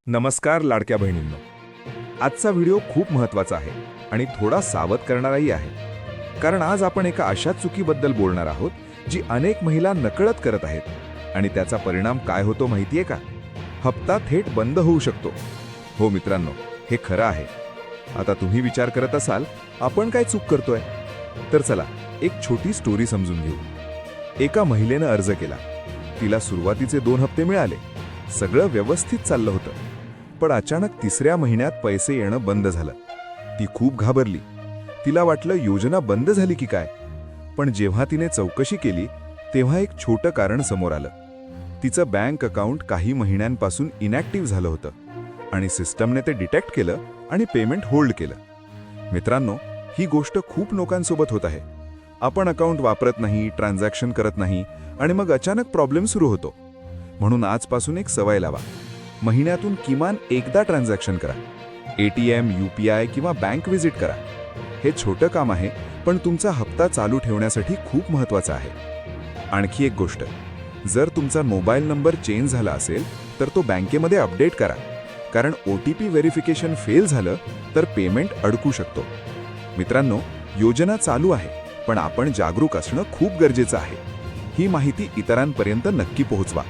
नमस्कार लाडक्या बहिणींनो. आजचा व्हिडिओ खूप महत्त्वाचा आहे आणि थोडा सावध करणाराही आहे. कारण आज आपण एका अशा चुकीबद्दल बोलणार आहोत जी अनेक महिला नकळत करत आहेत आणि त्याचा परिणाम काय होतो माहितीये का? हप्ता थेट बंद होऊ शकतो. हो मित्रांनो, हे खरं आहे. आता तुम्ही विचार करत असाल, आपण काय चूक करतोय? तर चला एक छोटी स्टोरी समजून घेऊ. एका महिलेनं अर्ज केला. तिला सुरुवातीचे 2 हप्ते मिळाले. सगळं व्यवस्थित चाललं होतं. पण अचानक 3ऱ्या महिन्यात पैसे येणं बंद झालं. ती खूप घाबरली. तिला वाटलं योजना बंद झाली की काय. पण जेव्हा तिने चौकशी केली तेव्हा एक छोटं कारण समोर आलं. तिचं बँक अकाउंट काही महिन्यांपासून इनॅक्टिव्ह झालं होतं आणि सिस्टमने ते डिटेक्ट केलं आणि पेमेंट होल्ड केलं. मित्रांनो, ही गोष्ट खूप लोकांसोबत होत आहे. आपण अकाउंट वापरत नाही, ट्रान्झॅक्शन करत नाही आणि मग अचानक प्रॉब्लेम सुरू होतो. म्हणून आजपासून एक सवय लावा. महिन्यातून किमान एकदा ट्रान्झॅक्शन करा. ATM, UPI किंवा बँक व्हिजिट करा. हे छोटं काम आहे, पण तुमचा हप्ता चालू ठेवण्यासाठी खूप महत्त्वाचं आहे. आणखी एक गोष्ट, जर तुमचा मोबाईल नंबर चेंज झाला असेल तर तो बँकेमध्ये अपडेट करा. कारण OTP व्हेरिफिकेशन फेल झालं तर पेमेंट अडकू शकतो. मित्रांनो, योजना चालू आहे, पण आपण जागरूक असणं खूप गरजेचं आहे. ही माहिती इतरांपर्यंत नक्की पोहोचवा.